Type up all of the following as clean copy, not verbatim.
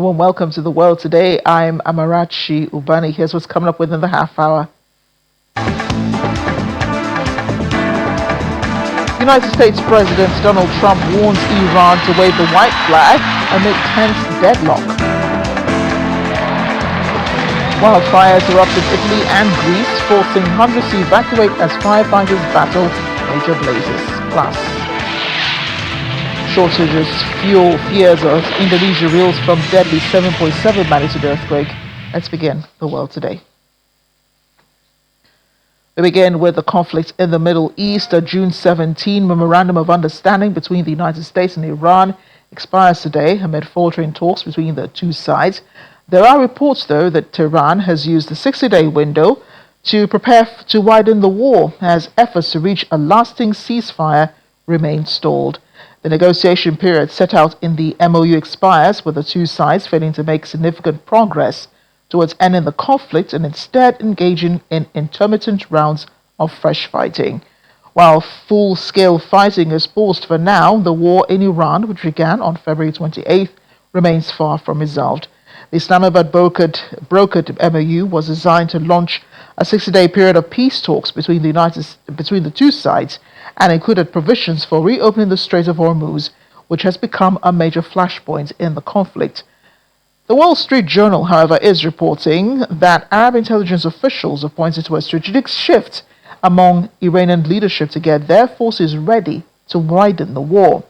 warm welcome to the world today. I'm Amarachi Ubani. Here's what's coming up within the half hour. United States President Donald Trump warns Iran to wave the white flag amid tense deadlock. Wildfires erupt in Italy and Greece, forcing hundreds to evacuate as firefighters battle major blazes. Plus, shortages fuel fears as Indonesia reels from deadly 7.7 magnitude earthquake. Let's begin the world today. We begin with the conflict in the Middle East. A June 17 memorandum of understanding between the United States and Iran expires today amid faltering talks between the two sides. There are reports, though, that Tehran has used the 60-day window to prepare to widen the war as efforts to reach a lasting ceasefire remain stalled. The negotiation period set out in the MOU expires, with the two sides failing to make significant progress towards ending the conflict and instead engaging in intermittent rounds of fresh fighting. While full-scale fighting is paused for now, the war in Iran, which began on February 28th, remains far from resolved. The Islamabad brokered MOU was designed to launch a 60-day period of peace talks between the two sides and included provisions for reopening the Strait of Hormuz, which has become a major flashpoint in the conflict. The Wall Street Journal, however, is reporting that Arab intelligence officials have pointed to a strategic shift among Iranian leadership to get their forces ready to widen the war.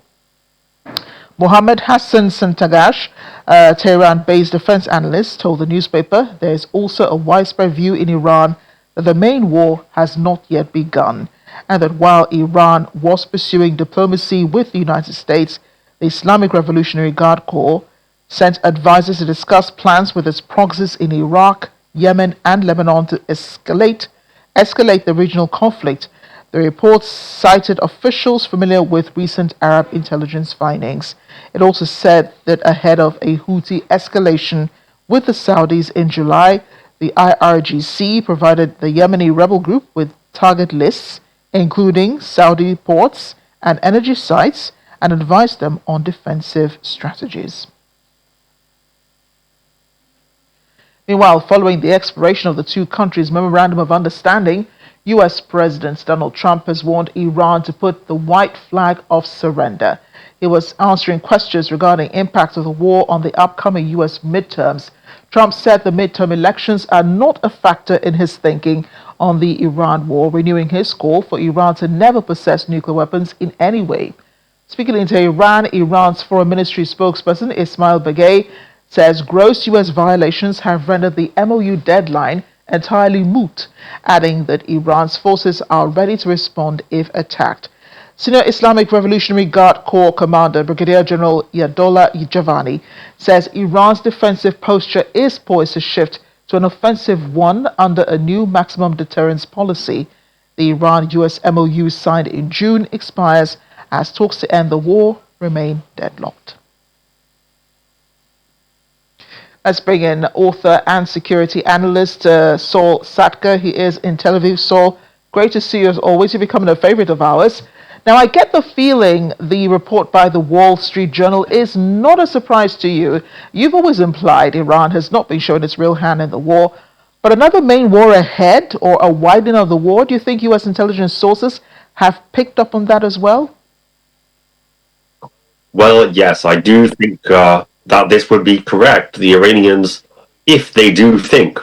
Mohammed Hassan Santagash, a Tehran-based defense analyst, told the newspaper there is also a widespread view in Iran that the main war has not yet begun, and that while Iran was pursuing diplomacy with the United States, the Islamic Revolutionary Guard Corps sent advisors to discuss plans with its proxies in Iraq, Yemen, and Lebanon to escalate the regional conflict. The report cited officials familiar with recent Arab intelligence findings. It also said that ahead of a Houthi escalation with the Saudis in July, the IRGC provided the Yemeni rebel group with target lists, including Saudi ports and energy sites, and advised them on defensive strategies. Meanwhile, following the expiration of the two countries' memorandum of understanding, U.S. President Donald Trump has warned Iran to put the white flag of surrender. He was answering questions regarding impact of the war on the upcoming U.S. midterms. Trump said the midterm elections are not a factor in his thinking on the Iran war, renewing his call for Iran to never possess nuclear weapons in any way. Speaking in Tehran, Iran's Foreign Ministry spokesperson Ismail Bagay says gross U.S. violations have rendered the MOU deadline entirely moot, adding that Iran's forces are ready to respond if attacked. Senior Islamic Revolutionary Guard Corps Commander Brigadier General Yadollah Javani says Iran's defensive posture is poised to shift to an offensive one under a new maximum deterrence policy. The Iran-US MOU signed in June expires as talks to end the war remain deadlocked. Let's bring in author and security analyst Saul Satka. He is in Tel Aviv. Saul, great to see you as always. You're becoming a favorite of ours. Now, I get the feeling the report by the Wall Street Journal is not a surprise to you. You've always implied Iran has not been showing its real hand in the war. But another main war ahead, or a widening of the war, do you think U.S. intelligence sources have picked up on that as well? Well, yes, I do think that this would be correct. The Iranians, if they do think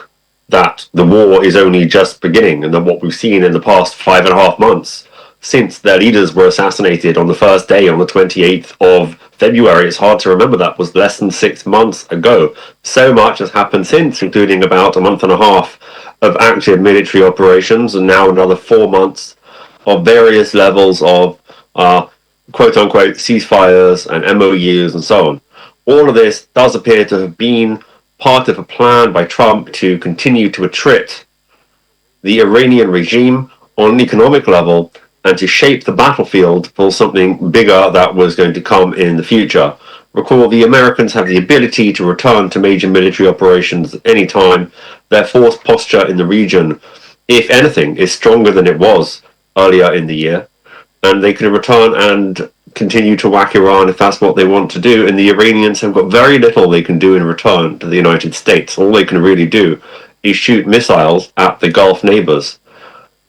that the war is only just beginning, and that what we've seen in the past 5.5 months since their leaders were assassinated on the first day, on the 28th of February, it's hard to remember that was less than 6 months ago. So much has happened since, including about a month and a half of active military operations, and now another 4 months of various levels of quote-unquote ceasefires and MOUs and so on. All of this does appear to have been part of a plan by Trump to continue to attrit the Iranian regime on an economic level and to shape the battlefield for something bigger that was going to come in the future. Recall, the Americans have the ability to return to major military operations at any time. Their force posture in the region, if anything, is stronger than it was earlier in the year, and they can return and continue to whack Iran if that's what they want to do, and the Iranians have got very little they can do in return to the United States. All they can really do is shoot missiles at the Gulf neighbors.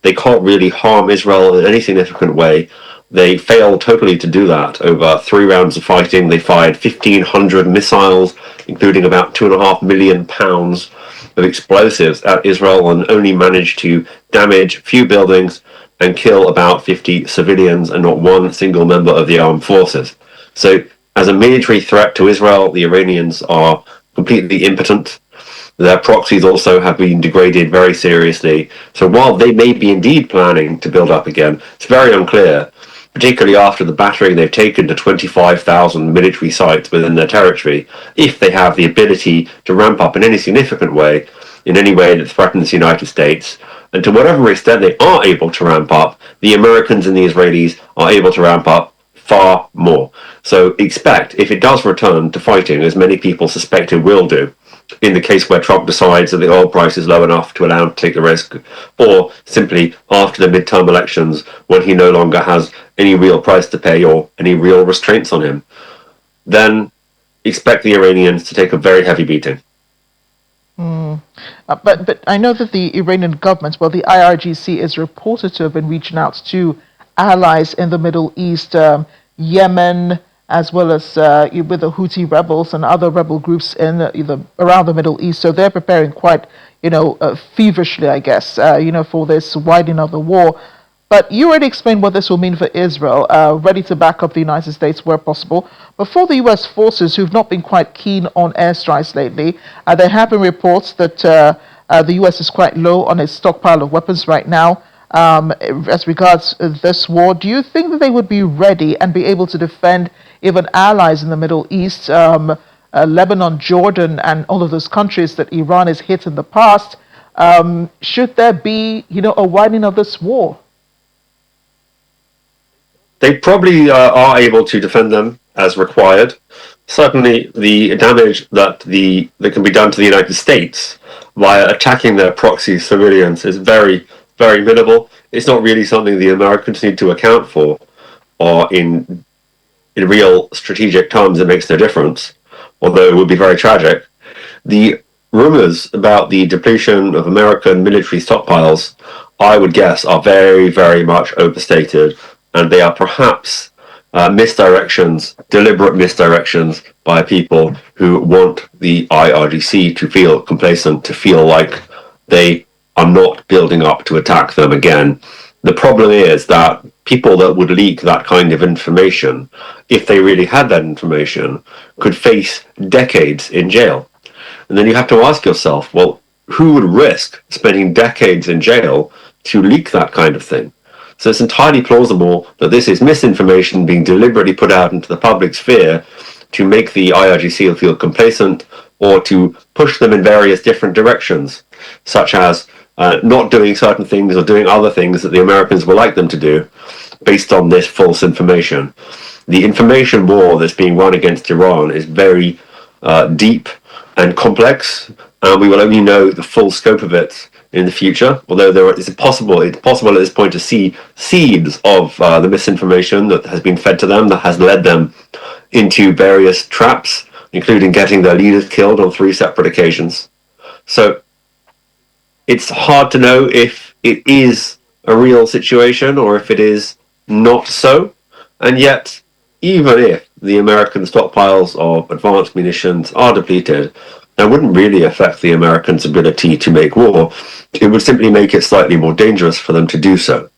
They can't really harm Israel in any significant way. They failed totally to do that. Over 3 rounds of fighting, they fired 1,500 missiles, including about £2.5 million of explosives at Israel, and only managed to damage a few buildings and kill about 50 civilians and not one single member of the armed forces. So, as a military threat to Israel, the Iranians are completely impotent. Their proxies also have been degraded very seriously. So while they may be indeed planning to build up again, it's very unclear, particularly after the battering they've taken to 25,000 military sites within their territory, if they have the ability to ramp up in any significant way, in any way that threatens the United States. And to whatever extent they are able to ramp up, the Americans and the Israelis are able to ramp up far more. So expect, if it does return to fighting, as many people suspect it will do, in the case where Trump decides that the oil price is low enough to allow him to take the risk, or simply after the midterm elections when he no longer has any real price to pay or any real restraints on him, then expect the Iranians to take a very heavy beating. But I know that the Iranian government, well, the IRGC is reported to have been reaching out to allies in the Middle East, Yemen, as well as with the Houthi rebels and other rebel groups in around the Middle East. So they're preparing quite, feverishly, I guess, for this widening of the war. But you already explained what this will mean for Israel, ready to back up the United States where possible. But for the U.S. forces, who've not been quite keen on airstrikes lately, there have been reports that the U.S. is quite low on its stockpile of weapons right now. As regards this war, do you think that they would be ready and be able to defend even allies in the Middle East, Lebanon, Jordan, and all of those countries that Iran has hit in the past? Should there be, a widening of this war? They probably are able to defend them as required. Certainly, the damage that can be done to the United States via attacking their proxy civilians is very, very minimal. It's not really something the Americans need to account for, or in real strategic terms, it makes no difference, although it would be very tragic. The rumors about the depletion of American military stockpiles, I would guess, are very, very much overstated, and they are perhaps misdirections, deliberate misdirections by people who want the IRGC to feel complacent, to feel like they are not building up to attack them again. The problem is that people that would leak that kind of information, if they really had that information, could face decades in jail. And then you have to ask yourself, well, who would risk spending decades in jail to leak that kind of thing? So it's entirely plausible that this is misinformation being deliberately put out into the public sphere to make the IRGC feel complacent or to push them in various different directions, such as not doing certain things or doing other things that the Americans would like them to do based on this false information. The information war that's being run against Iran is very deep and complex, and we will only know the full scope of it in the future, although it's possible at this point to see seeds of the misinformation that has been fed to them, that has led them into various traps, including getting their leaders killed on 3 separate occasions. So it's hard to know if it is a real situation or if it is not so. And yet, even if the American stockpiles of advanced munitions are depleted, that wouldn't really affect the Americans' ability to make war. It would simply make it slightly more dangerous for them to do so.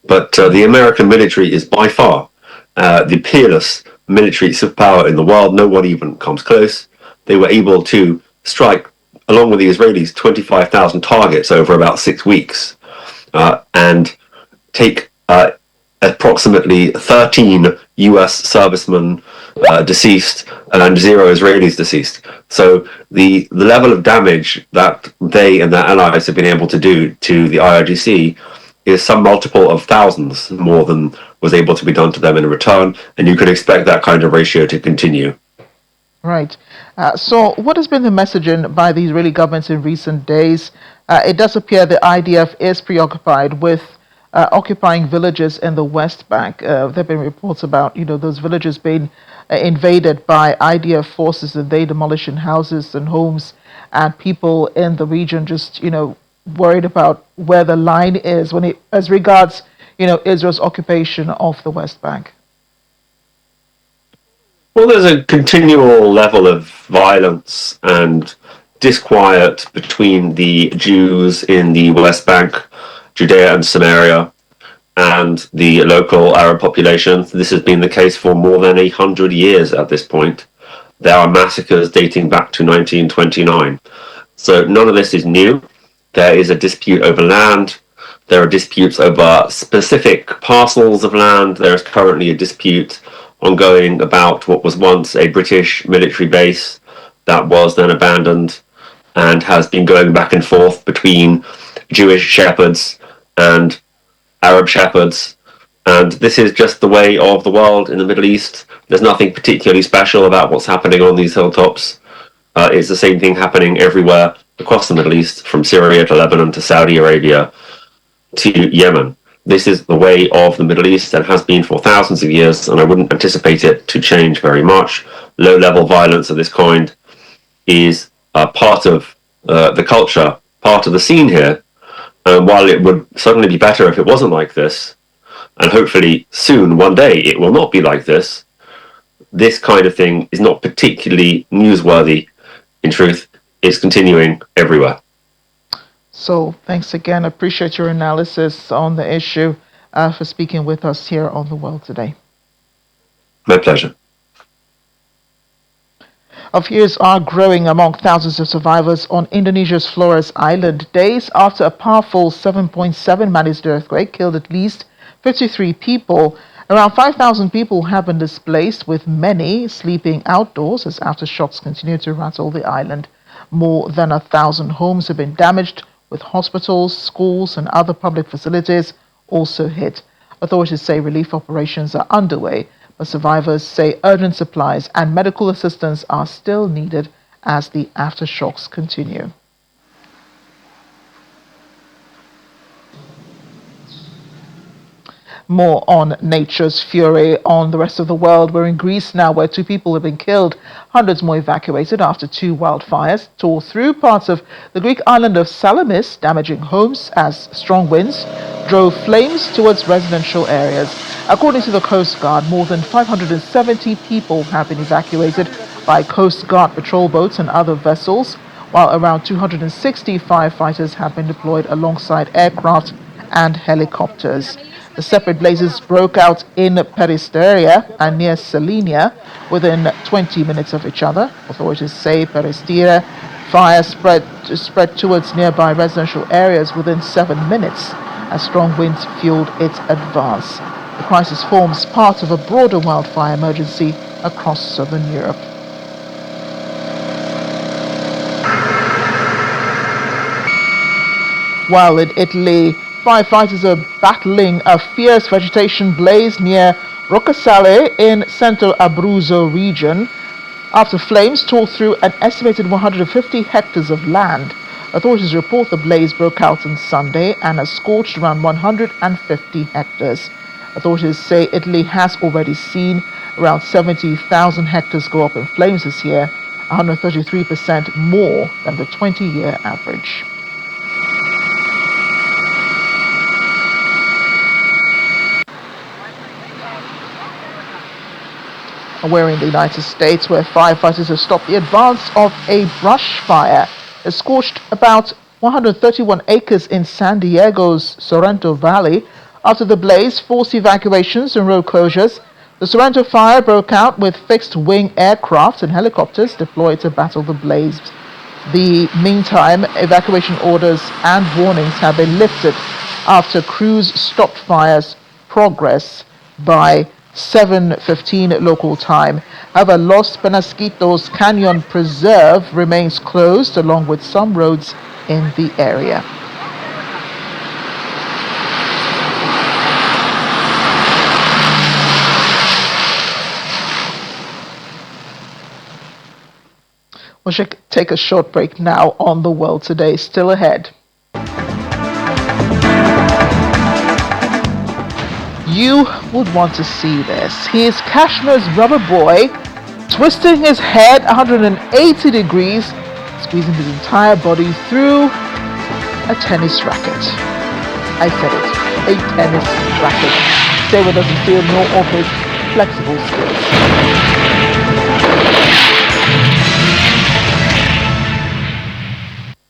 But the American military is by far the peerless military superpower in the world. No one even comes close. They were able to strike, along with the Israelis, 25,000 targets over about 6 weeks and take approximately 13 US servicemen deceased and 0 Israelis deceased. So the level of damage that they and their allies have been able to do to the IRGC is some multiple of thousands more than was able to be done to them in return, and you can expect that kind of ratio to continue. Right. So what has been the messaging by the Israeli government in recent days? It does appear the IDF is preoccupied with occupying villages in the West Bank. There have been reports about, those villages being invaded by IDF forces, and they demolishing houses and homes, and people in the region just, worried about where the line is as regards, Israel's occupation of the West Bank. Well, there's a continual level of violence and disquiet between the Jews in the West Bank, Judea and Samaria, and the local Arab population. This has been the case for more than 100 years at this point. There are massacres dating back to 1929. So none of this is new. There is a dispute over land. There are disputes over specific parcels of land. There is currently a dispute ongoing about what was once a British military base that was then abandoned and has been going back and forth between Jewish shepherds and Arab shepherds. And this is just the way of the world in the Middle East. There's nothing particularly special about what's happening on these hilltops. It's the same thing happening everywhere across the Middle East, from Syria to Lebanon to Saudi Arabia to Yemen. This is the way of the Middle East and has been for thousands of years, and I wouldn't anticipate it to change very much. Low-level violence of this kind is part of the culture, part of the scene here. And while it would certainly be better if it wasn't like this, and hopefully soon, one day, it will not be like this, this kind of thing is not particularly newsworthy. In truth, it's continuing everywhere. So thanks again. Appreciate your analysis on the issue, for speaking with us here on The World Today. My pleasure. Fears are growing among thousands of survivors on Indonesia's Flores Island days after a powerful 7.7 magnitude earthquake killed at least 53 people. Around 5,000 people have been displaced, with many sleeping outdoors as aftershocks continue to rattle the island. More than 1,000 homes have been damaged, with hospitals, schools, and other public facilities also hit. Authorities say relief operations are underway, but survivors say urgent supplies and medical assistance are still needed as the aftershocks continue. More on nature's fury on the rest of the world. We're in Greece now, where 2 people have been killed, hundreds more evacuated after 2 wildfires tore through parts of the Greek island of Salamis, damaging homes as strong winds drove flames towards residential areas. According to the Coast Guard, more than 570 people have been evacuated by Coast Guard patrol boats and other vessels, while around 260 firefighters have been deployed alongside aircraft and helicopters. The separate blazes broke out in Peristeria and near Salinia within 20 minutes of each other. Authorities say Peristeria fire spread towards nearby residential areas within 7 minutes as strong winds fueled its advance. The crisis forms part of a broader wildfire emergency across southern Europe. While in Italy, firefighters are battling a fierce vegetation blaze near Roccasale in central Abruzzo region after flames tore through an estimated 150 hectares of land. Authorities report the blaze broke out on Sunday and has scorched around 150 hectares. Authorities say Italy has already seen around 70,000 hectares go up in flames this year, 133% more than the 20-year average. We're in the United States, where firefighters have stopped the advance of a brush fire that scorched about 131 acres in San Diego's Sorrento Valley. After the blaze forced evacuations and road closures, the Sorrento fire broke out with fixed-wing aircraft and helicopters deployed to battle the blaze. The meantime, evacuation orders and warnings have been lifted after crews stopped fire's progress by 7:15 local time. However, Los Penasquitos Canyon Preserve remains closed along with some roads in the area. We should take a short break now on The World Today. Still ahead. You would want to see this. Here's Kashmir's rubber boy twisting his head 180 degrees, squeezing his entire body through a tennis racket. I said it, a tennis racket. Stay with us and feel more of his flexible skills.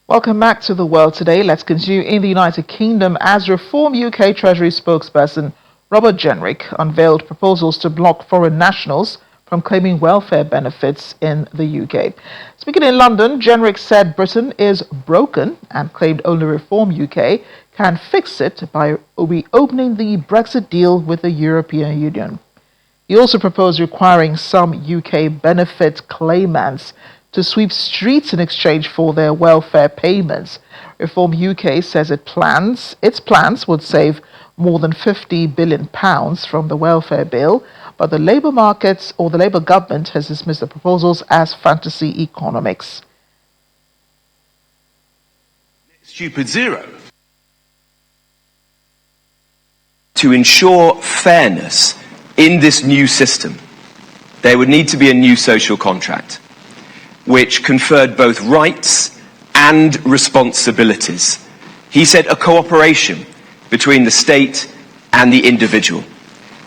Welcome back to The World Today. Let's continue in the United Kingdom as Reform UK Treasury spokesperson Robert Jenrick unveiled proposals to block foreign nationals from claiming welfare benefits in the UK. Speaking in London, Jenrick said Britain is broken and claimed only Reform UK can fix it by reopening the Brexit deal with the European Union. He also proposed requiring some UK benefit claimants to sweep streets in exchange for their welfare payments. Reform UK says its plans would save more than £50 billion from the welfare bill, but the Labour markets or the Labour government has dismissed the proposals as fantasy economics. Stupid zero. To ensure fairness in this new system, there would need to be a new social contract, which conferred both rights and responsibilities. He said a cooperation between the state and the individual.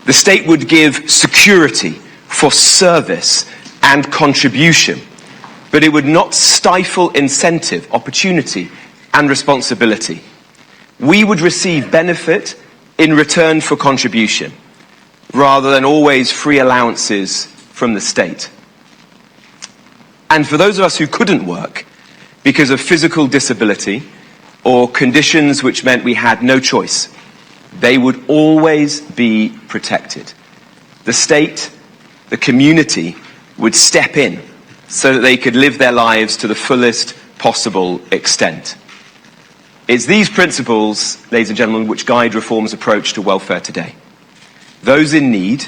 The state would give security for service and contribution, but it would not stifle incentive, opportunity, and responsibility. We would receive benefit in return for contribution, rather than always free allowances from the state. And for those of us who couldn't work because of physical disability or conditions which meant we had no choice, they would always be protected. The state, the community, would step in so that they could live their lives to the fullest possible extent. It's these principles, ladies and gentlemen, which guide Reform's approach to welfare today. Those in need,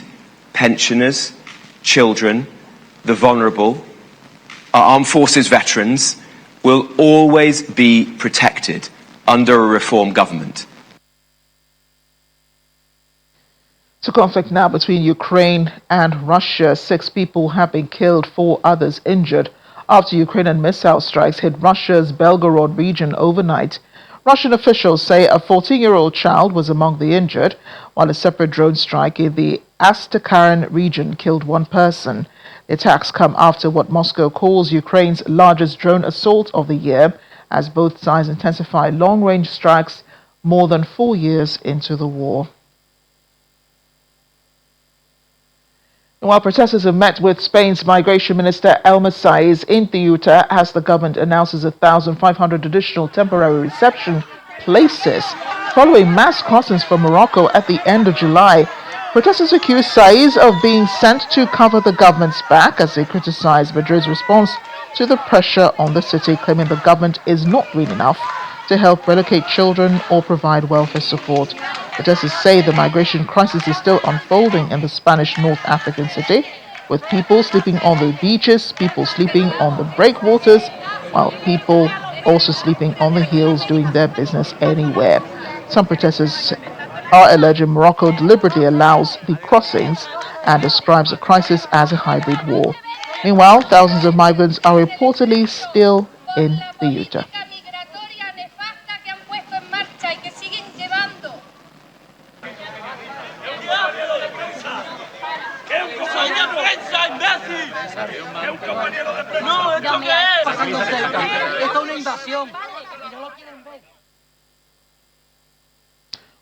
pensioners, children, the vulnerable, our armed forces veterans, will always be protected under a Reform government. To conflict now between Ukraine and Russia. 6 people have been killed, 4 others injured after Ukrainian missile strikes hit Russia's Belgorod region overnight. Russian officials say a 14-year-old child was among the injured, while a separate drone strike in the Astrakhan region killed 1 person. The attacks come after what Moscow calls Ukraine's largest drone assault of the year, as both sides intensify long-range strikes more than 4 years into the war. While protesters have met with Spain's Migration Minister Elmer Saiz in Ceuta as the government announces 1,500 additional temporary reception places following mass crossings from Morocco at the end of July. Protesters accuse Saiz of being sent to cover the government's back as they criticize Madrid's response to the pressure on the city, claiming the government is not doing enough to help relocate children or provide welfare support. Protesters say the migration crisis is still unfolding in the Spanish North African city, with people sleeping on the beaches, people sleeping on the breakwaters, while people also sleeping on the hills doing their business anywhere. Some protesters are alleging Morocco deliberately allows the crossings and describes the crisis as a hybrid war. Meanwhile, thousands of migrants are reportedly still in Ceuta.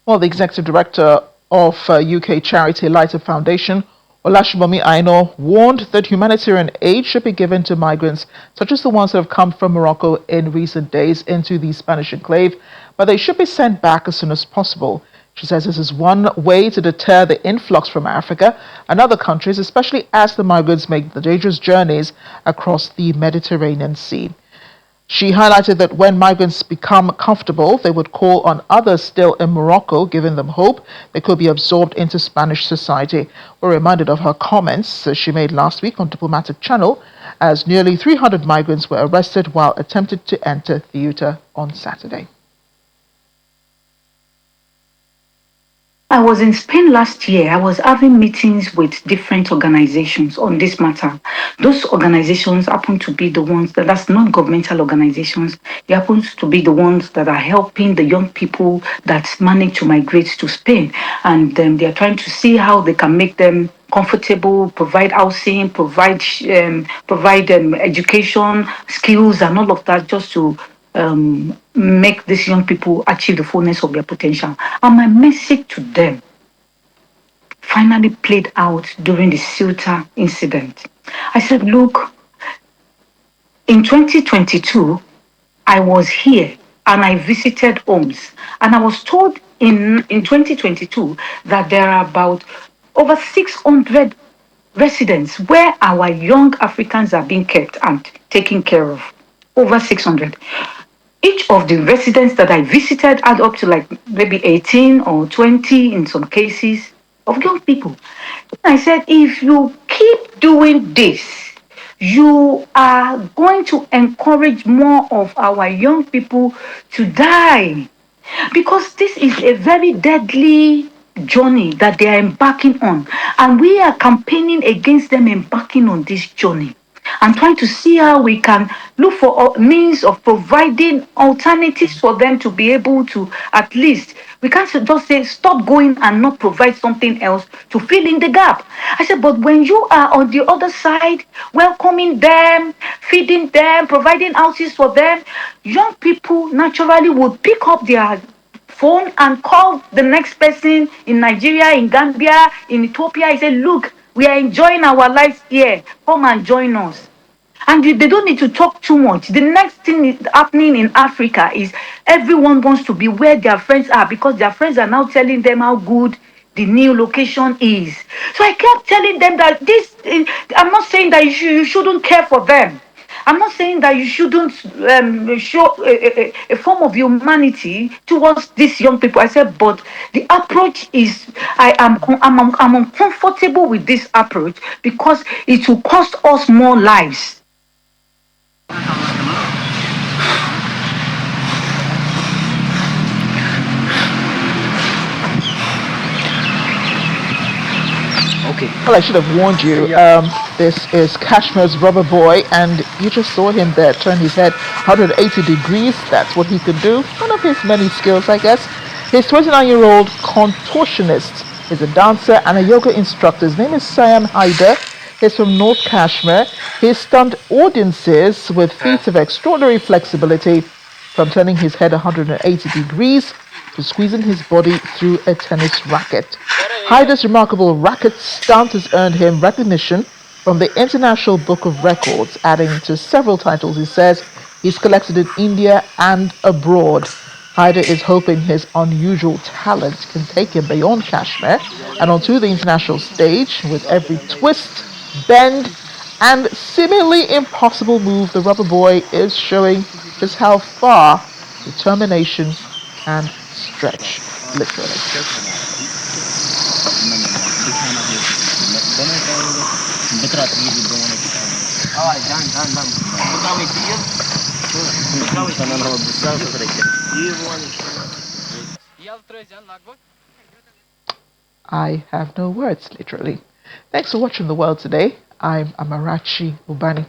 Well, the executive director of UK charity Lighter Foundation, Olashibami Aino, warned that humanitarian aid should be given to migrants, such as the ones that have come from Morocco in recent days into the Spanish enclave, but they should be sent back as soon as possible. She says this is one way to deter the influx from Africa and other countries, especially as the migrants make the dangerous journeys across the Mediterranean Sea. She highlighted that when migrants become comfortable, they would call on others still in Morocco, giving them hope they could be absorbed into Spanish society. We're reminded of her comments she made last week on Diplomatic Channel, as nearly 300 migrants were arrested while attempting to enter Ceuta on Saturday. I was in Spain last year. I was having meetings with different organizations on this matter. Those organizations happen to be the ones that's non-governmental organizations. They happen to be the ones that are helping the young people that manage to migrate to Spain. And they are trying to see how they can make them comfortable, provide housing, provide education, skills, and all of that, just to make these young people achieve the fullness of their potential. And my message to them finally played out during the Ceuta incident. I said, look, in 2022, I was here and I visited homes, and I was told in 2022 that there are about over 600 residents where our young Africans are being kept and taken care of. Over 600. Each of the residents that I visited add up to like maybe 18 or 20 in some cases of young people. I said, if you keep doing this, you are going to encourage more of our young people to die, because this is a very deadly journey that they are embarking on, and we are campaigning against them embarking on this journey and trying to see how we can look for means of providing alternatives for them to be able to, at least, we can't just say stop going and not provide something else to fill in the gap. I said, but when you are on the other side, welcoming them, feeding them, providing houses for them, young people naturally would pick up their phone and call the next person in Nigeria, in Gambia, in Ethiopia. I said, look, we are enjoying our lives here. Come and join us. And they don't need to talk too much. The next thing happening in Africa is everyone wants to be where their friends are, because their friends are now telling them how good the new location is. So I kept telling them that I'm not saying that you shouldn't care for them. I'm not saying that you shouldn't show a form of humanity towards these young people. I said, but the approach is, I'm uncomfortable with this approach because it will cost us more lives. Okay. Well, I should have warned you. This is Kashmir's rubber boy, and you just saw him there turn his head 180 degrees. That's what he could do. One of his many skills, I guess. His 29-year-old contortionist is a dancer and a yoga instructor. His name is Sayan Haider. He's from North Kashmir. He stunned audiences with feats of extraordinary flexibility, from turning his head 180 degrees to squeezing his body through a tennis racket. Haider's remarkable racket stunt has earned him recognition from the International Book of Records, adding to several titles he says he's collected in India and abroad. Haider is hoping his unusual talent can take him beyond Kashmir and onto the international stage. With every twist, bend, and seemingly impossible move, the rubber boy is showing just how far determination can stretch, literally. I have no words, literally. Thanks for watching The World Today. I'm Amarachi Ubani.